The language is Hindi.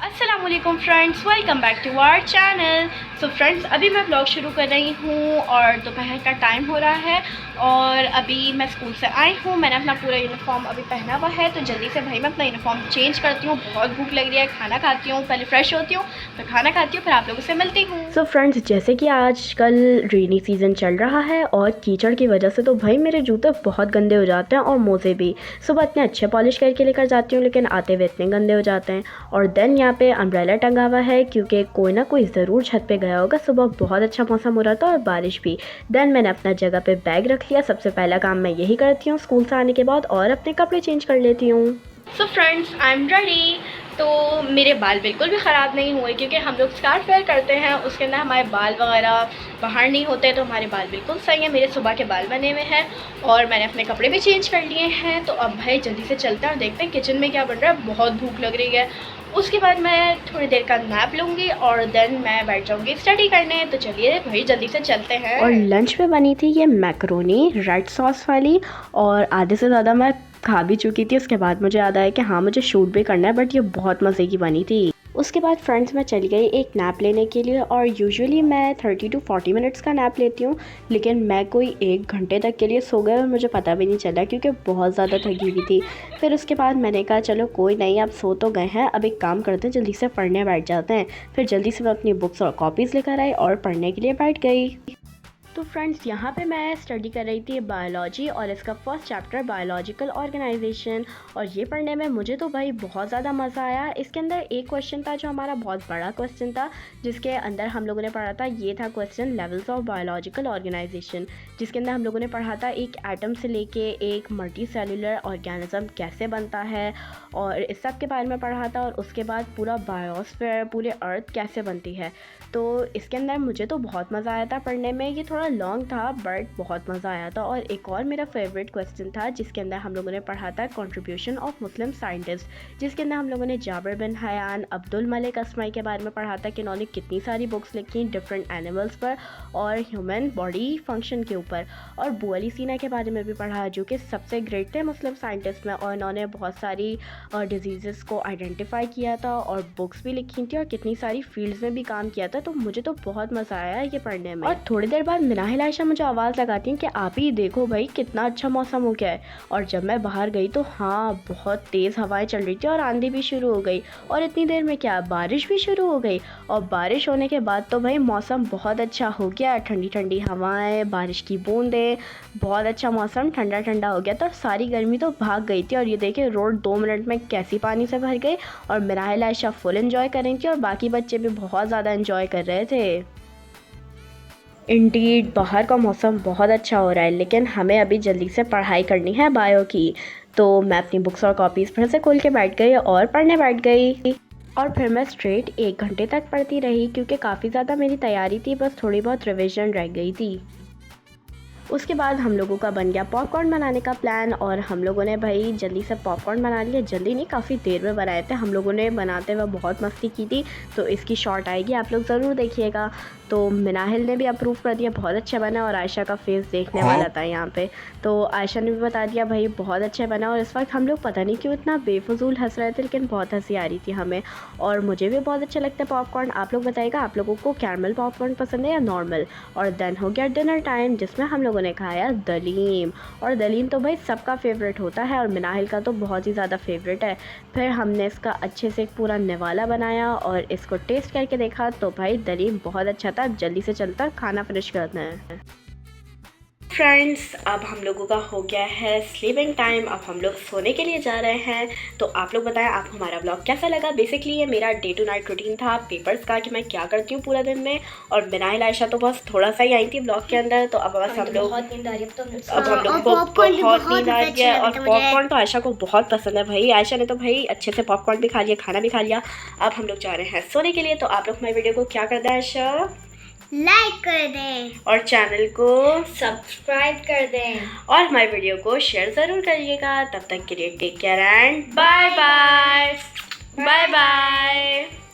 अस्सलामुअलैकुम friends, welcome back to our channel. So friends, अभी मैं ब्लॉग शुरू कर रही हूँ और दोपहर का टाइम हो रहा है और अभी मैं स्कूल से आई हूँ। मैंने अपना पूरा यूनिफॉर्म अभी पहना हुआ है, तो जल्दी से भाई मैं अपना यूनिफॉर्म चेंज करती हूँ। बहुत भूख लग रही है, खाना खाती हूँ, पहले फ्रेश होती हूँ, फिर खाना खाती हूँ, फिर आप लोगों से मिलती हूँ। सो फ्रेंड्स, जैसे कि आजकल रेनी सीज़न चल रहा है और कीचड़ की वजह से तो भाई मेरे जूते बहुत गंदे हो जाते हैं और मोज़े भी। सुबह इतने अच्छे पॉलिश करके लेकर जाती हूँ, लेकिन आते हुए इतने गंदे हो जाते हैं। और देन यहाँ पे अम्ब्रेला टंगा हुआ है क्योंकि कोई ना कोई ज़रूर छत पे गया होगा। सुबह बहुत अच्छा मौसम हो रहा था और बारिश भी। देन मैंने अपना जगह पे बैग रख लिया। सबसे पहला काम मैं यही करती हूँ स्कूल से आने के बाद, और अपने कपड़े चेंज कर लेती हूँ। So friends, I am ready. तो मेरे बाल बिल्कुल भी ख़राब नहीं हुए क्योंकि हम लोग स्कार्फ वेयर करते हैं, उसके अंदर हमारे बाल वगैरह बाहर नहीं होते, तो हमारे बाल बिल्कुल सही हैं। मेरे सुबह के बाल बने हुए हैं और मैंने अपने कपड़े भी चेंज कर लिए हैं। तो अब भाई जल्दी से चलते हैं और देखते हैं किचन में क्या बन रहा है। बहुत भूख लग रही है। उसके बाद मैं थोड़ी देर का नैप लूँगी और देन मैं बैठ जाऊँगी स्टडी करने। तो चलिए भाई जल्दी से चलते हैं। और लंच में बनी थी ये मैक्रोनी रेड सॉस वाली, और आधे से ज़्यादा मैं खा भी चुकी थी। उसके बाद मुझे याद आया कि हाँ, मुझे शूट भी करना है, बट ये बहुत मज़े की बनी थी। उसके बाद फ्रेंड्स मैं चली गई एक नैप लेने के लिए, और यूजुअली मैं 30 to 40 मिनट्स का नैप लेती हूँ, लेकिन मैं कोई 1 घंटे तक के लिए सो गई और मुझे पता भी नहीं चला क्योंकि बहुत ज़्यादा थकी हुई थी। फिर उसके बाद मैंने कहा चलो कोई नहीं, अब सो तो गए हैं, अब एक काम करते हैं, जल्दी से पढ़ने बैठ जाते हैं। फिर जल्दी से मैं अपनी बुक्स और कॉपीज़ लेकर आई और पढ़ने के लिए बैठ गई। तो फ्रेंड्स, यहाँ पे मैं स्टडी कर रही थी बायोलॉजी और इसका फर्स्ट चैप्टर बायोलॉजिकल ऑर्गेनाइजेशन, और ये पढ़ने में मुझे तो भाई बहुत ज़्यादा मज़ा आया। इसके अंदर एक क्वेश्चन था जो हमारा बहुत बड़ा क्वेश्चन था, जिसके अंदर हम लोगों ने पढ़ा था, ये था question levels of biological organisation, जिसके अंदर हम लोगों ने पढ़ा था एक एटम से लेके एक मल्टी सेलुलर ऑर्गेनिज्म कैसे बनता है, और इस सब के बारे में पढ़ा था। और उसके बाद पूरा बायोस्फीयर, पूरे अर्थ कैसे बनती है। तो इसके अंदर मुझे तो बहुत मज़ा आया था पढ़ने में। ये थोड़ा लॉन्ग था बट बहुत मज़ा आया था। और एक और मेरा फेवरेट क्वेश्चन था जिसके अंदर हम लोगों ने पढ़ा था कंट्रीब्यूशन ऑफ मुस्लिम साइंटिस्ट, जिसके अंदर हम लोगों ने जाबिर बिन हयान, अब्दुल मलिक अस्माई के बारे में पढ़ा था कि इन्होंने कितनी सारी बुक्स लिखी डिफरेंट एनिमल्स पर और ह्यूमन बॉडी फंक्शन के ऊपर। और बू अली सीना के बारे में भी पढ़ा, जो कि सबसे ग्रेट थे मुस्लिम साइंटिस्ट में, और इन्होंने बहुत सारी डिजीज़ को आइडेंटिफाई किया था और बुक्स भी लिखी थी और कितनी सारी फील्ड्स में भी काम किया था। तो मुझे तो बहुत मज़ा आया ये पढ़ने में। और थोड़ी देर बाद मिनाहिल आयशा मुझे आवाज़ लगाती हैं कि आप ही देखो भाई कितना अच्छा मौसम हो गया है। और जब मैं बाहर गई तो हाँ, बहुत तेज़ हवाएं चल रही थी और आंधी भी शुरू हो गई, और इतनी देर में क्या बारिश भी शुरू हो गई। और बारिश होने के बाद तो भाई मौसम बहुत अच्छा हो गया, ठंडी ठंडी हवाएं, बारिश की बूंदें, बहुत अच्छा मौसम, ठंडा ठंडा हो गया था। सारी गर्मी तो भाग गई थी। और ये देखिए रोड 2 मिनट में कैसी पानी से भर गई, और मिनाहिल आयशा फुल एंजॉय कर रही थी और बाकी बच्चे भी बहुत ज़्यादा एंजॉय कर रहे थे। इंडीड बाहर का मौसम बहुत अच्छा हो रहा है, लेकिन हमें अभी जल्दी से पढ़ाई करनी है बायो की। तो मैं अपनी बुक्स और कॉपीज़ फिर से खोल के बैठ गई और पढ़ने बैठ गई। और फिर मैं स्ट्रेट 1 घंटे तक पढ़ती रही क्योंकि काफ़ी ज़्यादा मेरी तैयारी थी, बस थोड़ी बहुत रिविज़न रह गई थी। उसके बाद हम लोगों का बन गया पॉपकॉर्न बनाने का प्लान, और हम लोगों ने भाई जल्दी से पॉपकॉर्न बना लिए। जल्दी नहीं, काफ़ी देर में बनाए थे हम लोगों ने, बनाते हुए बहुत मस्ती की थी। तो इसकी शॉर्ट आएगी, आप लोग ज़रूर देखिएगा। तो मिनाहिल ने भी अप्रूव कर दिया, बहुत अच्छा बना, और आयशा का फेस देखने वाला था यहाँ पे। तो आयशा ने भी बता दिया भाई बहुत अच्छा बना। और इस वक्त हम लोग पता नहीं क्यों इतना बेफजूल हंस रहे थे, लेकिन बहुत हंसी आ रही थी हमें, और मुझे भी बहुत अच्छा लगता है पॉपकॉर्न। आप लोग बताइएगा आप लोगों को कैरमल पॉपकॉर्न पसंद है या नॉर्मल। और देन हो गया डिनर टाइम, जिसमें हम लोगों ने खाया दलीम। और दलीम तो भाई सबका फेवरेट होता है, और मिनाहिल का तो बहुत ही ज़्यादा फेवरेट है। फिर हमने इसका अच्छे से एक पूरा निवाला बनाया और इसको टेस्ट करके देखा, तो भाई दलीम बहुत अच्छा था। जल्दी से चलता खाना फिनिश करना है। फ्रेंड्स, अब हम लोगों का हो गया है स्लीपिंग टाइम, अब हम लोग सोने के लिए जा रहे हैं। तो आप लोग बताएं आपको हमारा ब्लॉग कैसा लगा। बेसिकली ये मेरा डे टू नाइट रूटीन था पेपर्स का, कि मैं क्या करती हूँ पूरा दिन में। और मिनाहिल आयशा तो बस थोड़ा सा ही आई थी ब्लॉग के अंदर, तो अब बस हम लोग बहुत नींद आ रही है। अब हम लोग को बहुत नींद आ रही है, और पॉपकॉर्न तो आयशा को बहुत पसंद है भाई। आयशा ने तो भाई अच्छे से पॉपकॉर्न भी खा लिया, खाना भी खा लिया। अब हम लोग जा रहे हैं सोने के लिए। तो आप लोग हमारी वीडियो को क्या कर दें आयशा, लाइक कर दें और चैनल को सब्सक्राइब कर दें और हमारी वीडियो को शेयर ज़रूर करिएगा। तब तक के लिए take care and bye bye bye bye.